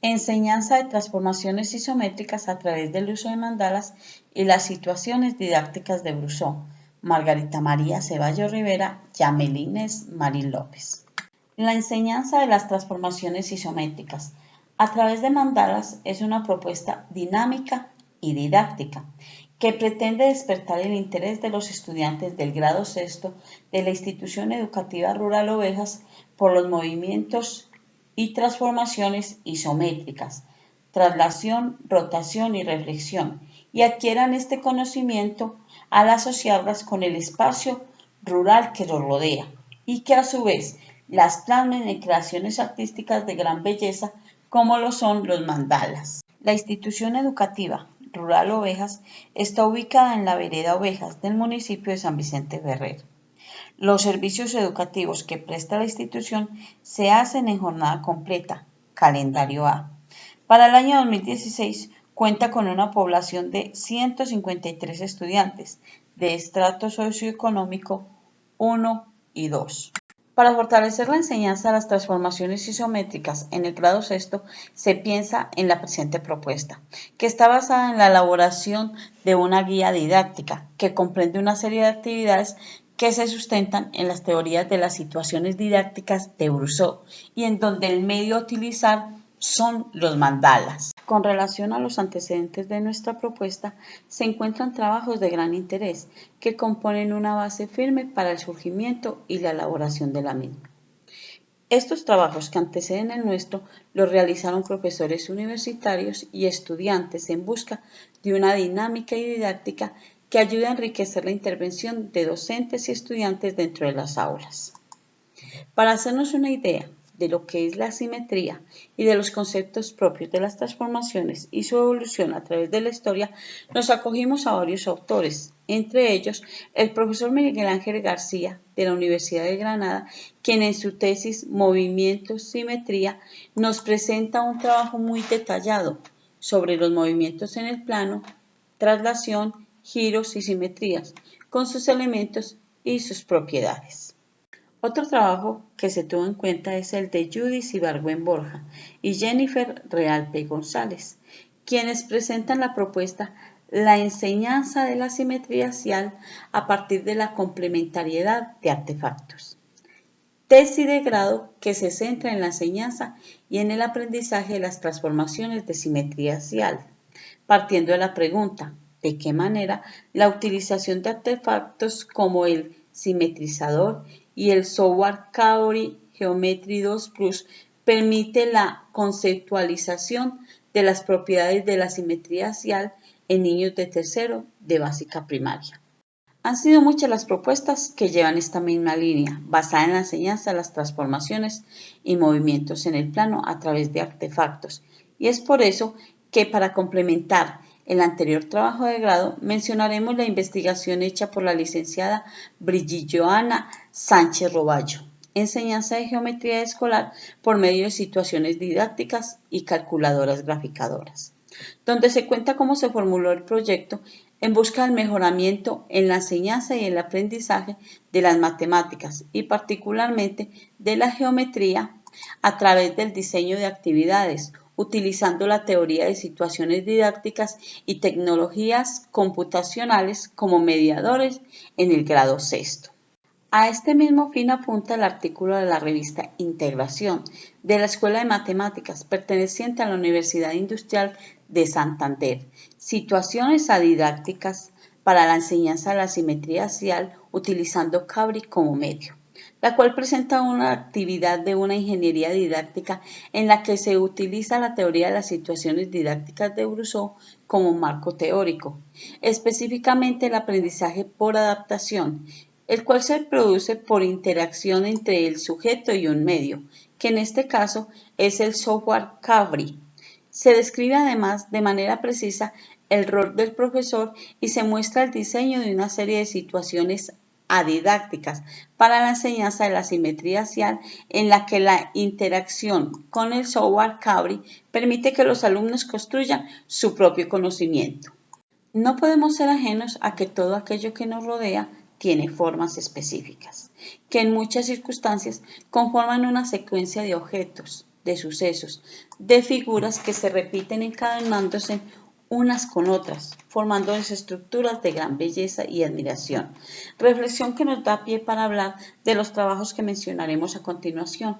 Enseñanza de transformaciones isométricas a través del uso de mandalas y las situaciones didácticas de Brusó. Margarita María Ceballos Rivera, Yamelines Marín López. La enseñanza de las transformaciones isométricas a través de mandalas es una propuesta dinámica y didáctica que pretende despertar el interés de los estudiantes del grado sexto de la institución educativa rural Ovejas por los movimientos y transformaciones isométricas, traslación, rotación y reflexión, y adquieran este conocimiento al asociarlas con el espacio rural que los rodea y que a su vez las plasmen en creaciones artísticas de gran belleza como lo son los mandalas. La institución educativa rural Ovejas está ubicada en la vereda Ovejas del municipio de San Vicente Ferrer. Los servicios educativos que presta la institución se hacen en jornada completa, calendario A. Para el año 2016 cuenta con una población de 153 estudiantes de estrato socioeconómico 1 y 2. Para fortalecer la enseñanza de las transformaciones isométricas en el grado sexto, se piensa en la presente propuesta, que está basada en la elaboración de una guía didáctica que comprende una serie de actividades que se sustentan en las teorías de las situaciones didácticas de Brusó y en donde el medio a utilizar son los mandalas. Con relación a los antecedentes de nuestra propuesta, se encuentran trabajos de gran interés que componen una base firme para el surgimiento y la elaboración de la misma. Estos trabajos que anteceden el nuestro los realizaron profesores universitarios y estudiantes en busca de una dinámica y didáctica que ayude a enriquecer la intervención de docentes y estudiantes dentro de las aulas. Para hacernos una idea de lo que es la asimetría y de los conceptos propios de las transformaciones y su evolución a través de la historia, nos acogimos a varios autores, entre ellos el profesor Miguel Ángel García de la Universidad de Granada, quien en su tesis Movimientos, Simetría nos presenta un trabajo muy detallado sobre los movimientos en el plano, traslación, giros y simetrías, con sus elementos y sus propiedades. Otro trabajo que se tuvo en cuenta es el de Judith Ibargüen Borja y Jennifer Realpe González, quienes presentan la propuesta La enseñanza de la simetría axial a partir de la complementariedad de artefactos. Tesis de grado que se centra en la enseñanza y en el aprendizaje de las transformaciones de simetría axial, partiendo de la pregunta, ¿de qué manera la utilización de artefactos como el simetrizador y el software Kaori Geometry 2 Plus permite la conceptualización de las propiedades de la simetría axial en niños de tercero de básica primaria? Han sido muchas las propuestas que llevan esta misma línea, basada en la enseñanza de las transformaciones y movimientos en el plano a través de artefactos, y es por eso que para complementar el anterior trabajo de grado mencionaremos la investigación hecha por la licenciada Brigitte Joana Sánchez Roballo, enseñanza de geometría escolar por medio de situaciones didácticas y calculadoras graficadoras, donde se cuenta cómo se formuló el proyecto en busca del mejoramiento en la enseñanza y el aprendizaje de las matemáticas y particularmente de la geometría a través del diseño de actividades, utilizando la teoría de situaciones didácticas y tecnologías computacionales como mediadores en el grado sexto. A este mismo fin apunta el artículo de la revista Integración de la Escuela de Matemáticas perteneciente a la Universidad Industrial de Santander, situaciones adidácticas para la enseñanza de la simetría axial utilizando Cabri como medio, la cual presenta una actividad de una ingeniería didáctica en la que se utiliza la teoría de las situaciones didácticas de Brusó como marco teórico, específicamente el aprendizaje por adaptación, el cual se produce por interacción entre el sujeto y un medio, que en este caso es el software Cabri. Se describe además de manera precisa el rol del profesor y se muestra el diseño de una serie de situaciones adidácticas para la enseñanza de la simetría axial en la que la interacción con el software Cabri permite que los alumnos construyan su propio conocimiento. No podemos ser ajenos a que todo aquello que nos rodea tiene formas específicas, que en muchas circunstancias conforman una secuencia de objetos, de sucesos, de figuras que se repiten encadenándose unas con otras, formando estructuras de gran belleza y admiración. Reflexión que nos da pie para hablar de los trabajos que mencionaremos a continuación,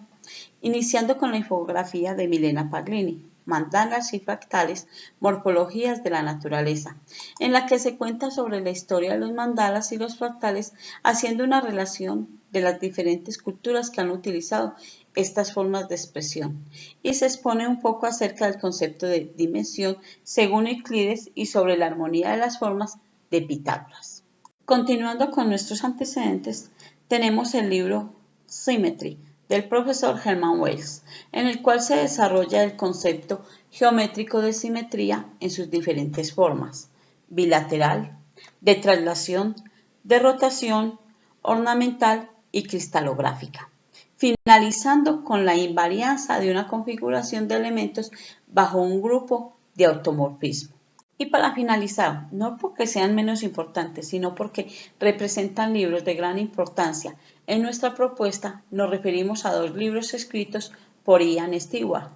iniciando con la infografía de Milena Paglini, Mandalas y fractales, morfologías de la naturaleza, en la que se cuenta sobre la historia de los mandalas y los fractales, haciendo una relación de las diferentes culturas que han utilizado estas formas de expresión, y se expone un poco acerca del concepto de dimensión según Euclides y sobre la armonía de las formas de Pitágoras. Continuando con nuestros antecedentes, tenemos el libro Symmetry del profesor Hermann Wels, en el cual se desarrolla el concepto geométrico de simetría en sus diferentes formas: bilateral, de traslación, de rotación, ornamental y cristalográfica, finalizando con la invarianza de una configuración de elementos bajo un grupo de automorfismo. Y para finalizar, no porque sean menos importantes, sino porque representan libros de gran importancia, en nuestra propuesta nos referimos a dos libros escritos por Ian Stewart: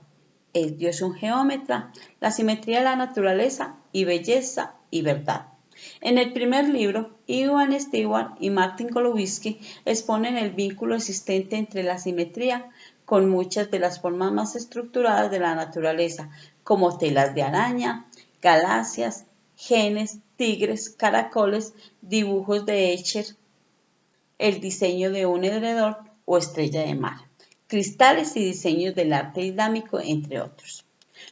¿Es Dios un geómetra?, La simetría de la naturaleza y Belleza y verdad. En el primer libro, Ian Stewart y Martin Golowski exponen el vínculo existente entre la simetría con muchas de las formas más estructuradas de la naturaleza, como telas de araña, galaxias, genes, tigres, caracoles, dibujos de Escher, el diseño de un edredón o estrella de mar, cristales y diseños del arte islámico, entre otros.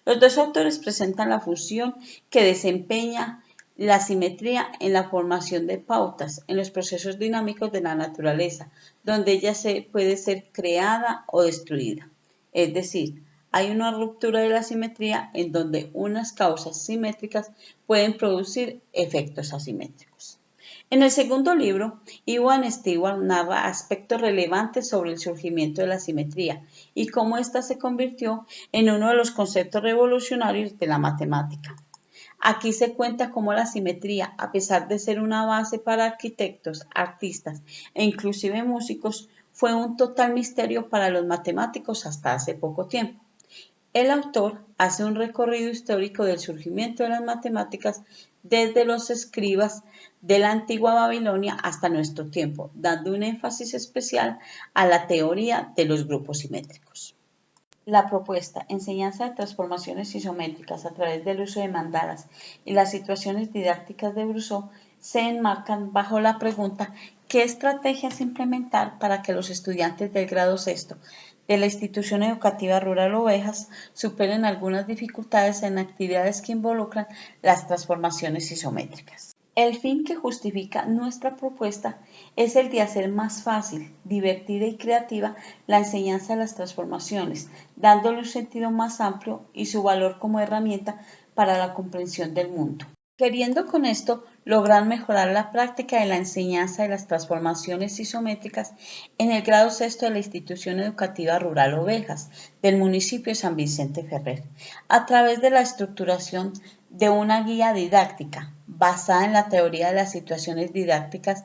Los dos autores presentan la función que desempeña la simetría en la formación de pautas en los procesos dinámicos de la naturaleza, donde ella puede ser creada o destruida. Es decir, hay una ruptura de la simetría en donde unas causas simétricas pueden producir efectos asimétricos. En el segundo libro, Ian Stewart narra aspectos relevantes sobre el surgimiento de la simetría y cómo ésta se convirtió en uno de los conceptos revolucionarios de la matemática. Aquí se cuenta cómo la simetría, a pesar de ser una base para arquitectos, artistas e inclusive músicos, fue un total misterio para los matemáticos hasta hace poco tiempo. El autor hace un recorrido histórico del surgimiento de las matemáticas desde los escribas de la antigua Babilonia hasta nuestro tiempo, dando un énfasis especial a la teoría de los grupos simétricos. La propuesta enseñanza de transformaciones isométricas a través del uso de mandalas y las situaciones didácticas de Brousseau se enmarcan bajo la pregunta: ¿qué estrategias implementar para que los estudiantes del grado sexto de la institución educativa rural Ovejas superen algunas dificultades en actividades que involucran las transformaciones isométricas? El fin que justifica nuestra propuesta es el de hacer más fácil, divertida y creativa la enseñanza de las transformaciones, dándole un sentido más amplio y su valor como herramienta para la comprensión del mundo. Queriendo con esto lograr mejorar la práctica de la enseñanza de las transformaciones isométricas en el grado sexto de la institución educativa rural Ovejas del municipio de San Vicente Ferrer, a través de la estructuración de una guía didáctica basada en la teoría de las situaciones didácticas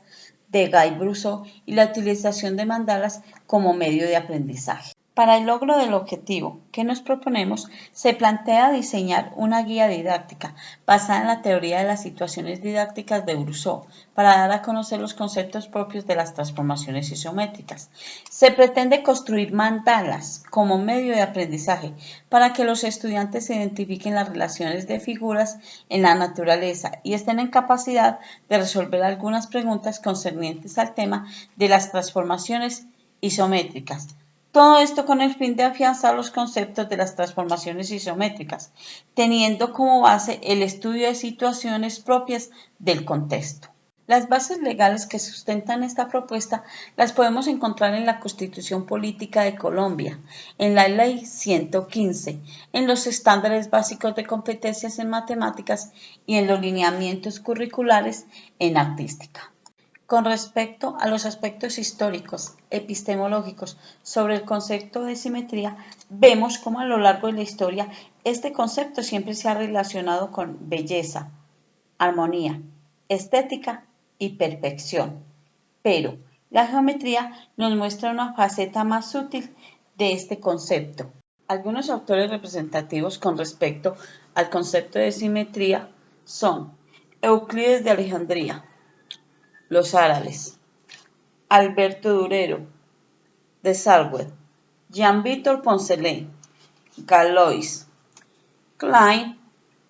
de Guy Brousseau y la utilización de mandalas como medio de aprendizaje. Para el logro del objetivo que nos proponemos, se plantea diseñar una guía didáctica basada en la teoría de las situaciones didácticas de Brousseau para dar a conocer los conceptos propios de las transformaciones isométricas. Se pretende construir mandalas como medio de aprendizaje para que los estudiantes identifiquen las relaciones de figuras en la naturaleza y estén en capacidad de resolver algunas preguntas concernientes al tema de las transformaciones isométricas. Todo esto con el fin de afianzar los conceptos de las transformaciones isométricas, teniendo como base el estudio de situaciones propias del contexto. Las bases legales que sustentan esta propuesta las podemos encontrar en la Constitución Política de Colombia, en la Ley 115, en los estándares básicos de competencias en matemáticas y en los lineamientos curriculares en artística. Con respecto a los aspectos históricos, epistemológicos sobre el concepto de simetría, vemos cómo a lo largo de la historia este concepto siempre se ha relacionado con belleza, armonía, estética y perfección. Pero la geometría nos muestra una faceta más sutil de este concepto. Algunos autores representativos con respecto al concepto de simetría son Euclides de Alejandría, los árabes, Alberto Durero, de Sarwell, Jean-Victor Poncelet, Galois, Klein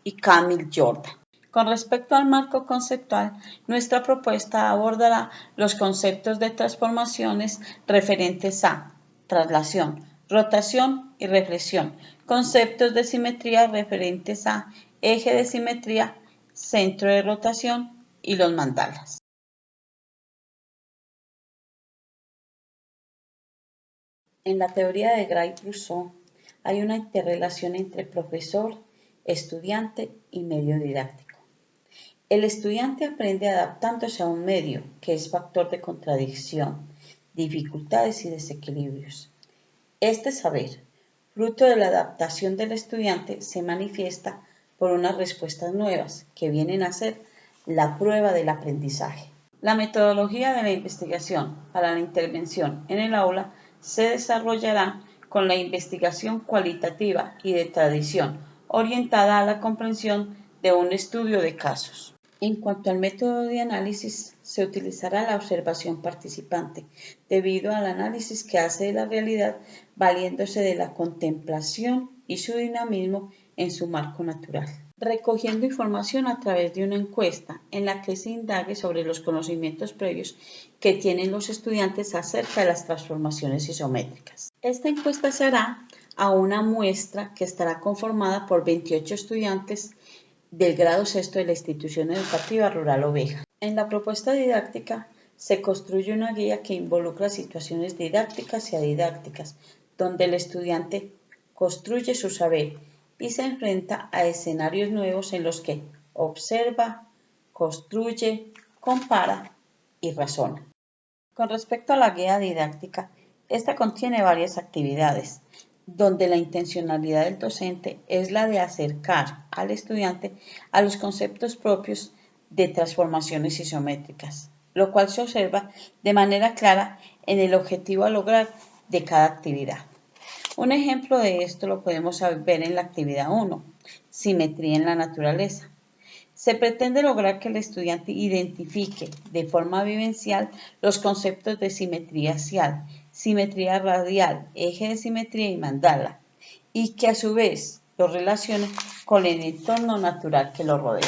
y Camille Jordan. Con respecto al marco conceptual, nuestra propuesta abordará los conceptos de transformaciones referentes a traslación, rotación y reflexión, conceptos de simetría referentes a eje de simetría, centro de rotación y los mandalas. En la teoría de Gray-Rousseau hay una interrelación entre profesor, estudiante y medio didáctico. El estudiante aprende adaptándose a un medio que es factor de contradicción, dificultades y desequilibrios. Este saber, fruto de la adaptación del estudiante, se manifiesta por unas respuestas nuevas que vienen a ser la prueba del aprendizaje. La metodología de la investigación para la intervención en el aula se desarrollará con la investigación cualitativa y de tradición, orientada a la comprensión de un estudio de casos. En cuanto al método de análisis, se utilizará la observación participante, debido al análisis que hace de la realidad valiéndose de la contemplación y su dinamismo en su marco natural, recogiendo información a través de una encuesta en la que se indague sobre los conocimientos previos que tienen los estudiantes acerca de las transformaciones isométricas. Esta encuesta se hará a una muestra que estará conformada por 28 estudiantes del grado sexto de la institución educativa rural Oveja. En la propuesta didáctica se construye una guía que involucra situaciones didácticas y adidácticas, donde el estudiante construye su saber y se enfrenta a escenarios nuevos en los que observa, construye, compara y razona. Con respecto a la guía didáctica, esta contiene varias actividades, donde la intencionalidad del docente es la de acercar al estudiante a los conceptos propios de transformaciones isométricas, lo cual se observa de manera clara en el objetivo a lograr de cada actividad. Un ejemplo de esto lo podemos ver en la actividad 1, simetría en la naturaleza. Se pretende lograr que el estudiante identifique de forma vivencial los conceptos de simetría axial, simetría radial, eje de simetría y mandala, y que a su vez lo relacione con el entorno natural que lo rodea.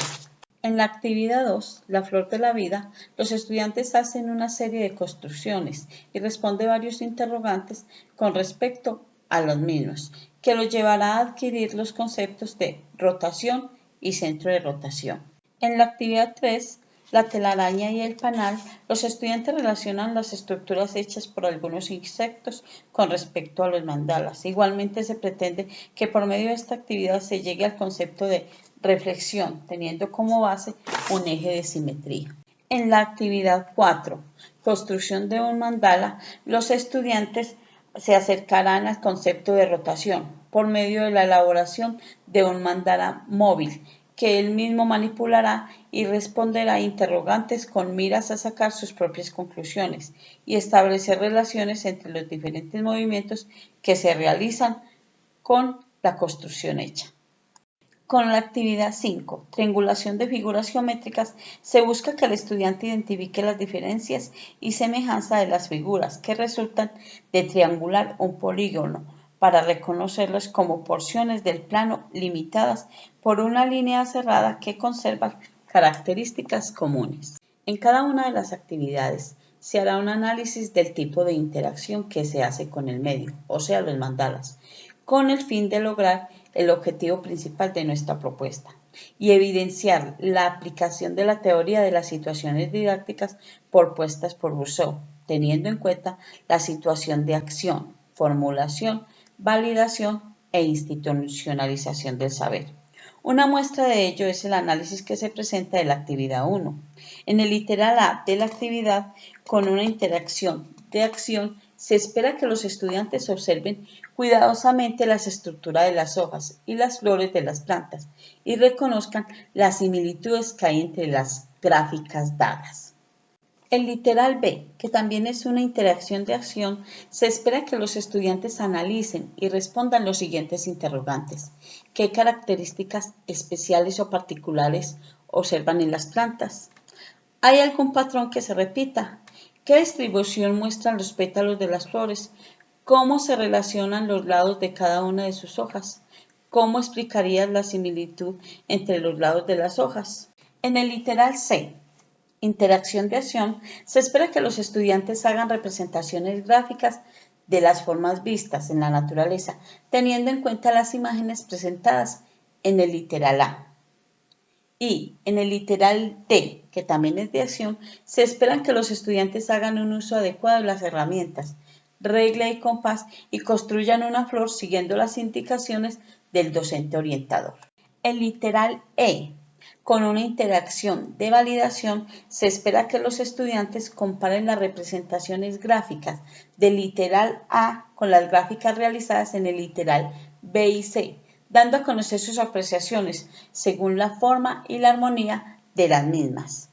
En la actividad 2, la flor de la vida, los estudiantes hacen una serie de construcciones y responden varios interrogantes con respecto a los mismos, que los llevará a adquirir los conceptos de rotación y centro de rotación. En la actividad 3, la telaraña y el panal, los estudiantes relacionan las estructuras hechas por algunos insectos con respecto a los mandalas. Igualmente se pretende que por medio de esta actividad se llegue al concepto de reflexión, teniendo como base un eje de simetría. En la actividad 4, construcción de un mandala, los estudiantes se acercarán al concepto de rotación por medio de la elaboración de un mandala móvil que él mismo manipulará y responderá a interrogantes con miras a sacar sus propias conclusiones y establecer relaciones entre los diferentes movimientos que se realizan con la construcción hecha. Con la actividad 5, triangulación de figuras geométricas, se busca que el estudiante identifique las diferencias y semejanza de las figuras que resultan de triangular un polígono para reconocerlas como porciones del plano limitadas por una línea cerrada que conserva características comunes. En cada una de las actividades se hará un análisis del tipo de interacción que se hace con el medio, o sea, los mandalas, con el fin de lograr el objetivo principal de nuestra propuesta y evidenciar la aplicación de la teoría de las situaciones didácticas propuestas por Rousseau, teniendo en cuenta la situación de acción, formulación, validación e institucionalización del saber. Una muestra de ello es el análisis que se presenta de la actividad 1. En el literal A de la actividad, con una interacción de acción, se espera que los estudiantes observen cuidadosamente las estructuras de las hojas y las flores de las plantas y reconozcan las similitudes que hay entre las gráficas dadas. El literal B, que también es una interacción de acción, se espera que los estudiantes analicen y respondan los siguientes interrogantes. ¿Qué características especiales o particulares observan en las plantas? ¿Hay algún patrón que se repita? ¿Qué distribución muestran los pétalos de las flores? ¿Cómo se relacionan los lados de cada una de sus hojas? ¿Cómo explicarías la similitud entre los lados de las hojas? En el literal C, interacción de acción, se espera que los estudiantes hagan representaciones gráficas de las formas vistas en la naturaleza, teniendo en cuenta las imágenes presentadas en el literal A. Y en el literal D, que también es de acción, se espera que los estudiantes hagan un uso adecuado de las herramientas, regla y compás y construyan una flor siguiendo las indicaciones del docente orientador. El literal E, con una interacción de validación, se espera que los estudiantes comparen las representaciones gráficas del literal A con las gráficas realizadas en el literal B y C, dando a conocer sus apreciaciones según la forma y la armonía de las mismas.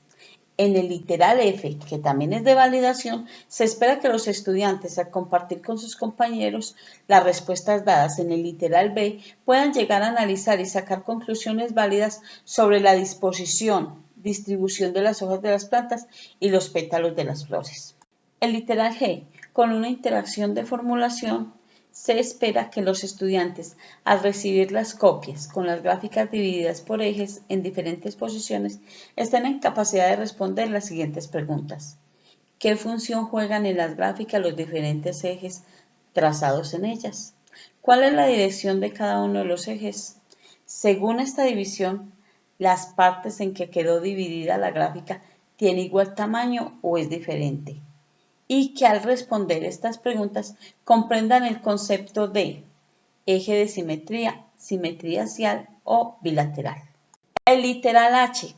En el literal F, que también es de validación, se espera que los estudiantes, al compartir con sus compañeros las respuestas dadas en el literal B, puedan llegar a analizar y sacar conclusiones válidas sobre la disposición, distribución de las hojas de las plantas y los pétalos de las flores. El literal G, con una interacción de formulación, se espera que los estudiantes, al recibir las copias con las gráficas divididas por ejes en diferentes posiciones, estén en capacidad de responder las siguientes preguntas. ¿Qué función juegan en las gráficas los diferentes ejes trazados en ellas? ¿Cuál es la dirección de cada uno de los ejes? Según esta división, ¿las partes en que quedó dividida la gráfica tienen igual tamaño o es diferente? Y que al responder estas preguntas comprendan el concepto de eje de simetría, simetría axial o bilateral. El literal H,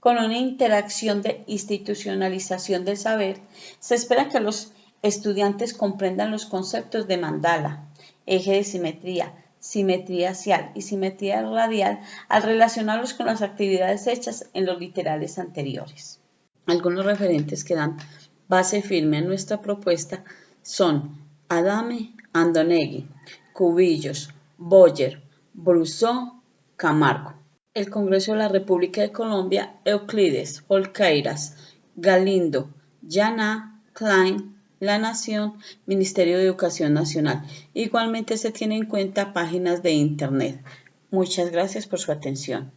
con una interacción de institucionalización del saber, se espera que los estudiantes comprendan los conceptos de mandala, eje de simetría, simetría axial y simetría radial al relacionarlos con las actividades hechas en los literales anteriores. Algunos referentes que dan base firme a nuestra propuesta son Adame, Andonegui, Cubillos, Boyer, Brusó, Camargo. El Congreso de la República de Colombia, Euclides, Olqueiras, Galindo, Llaná, Klein, La Nación, Ministerio de Educación Nacional. Igualmente se tienen en cuenta páginas de Internet. Muchas gracias por su atención.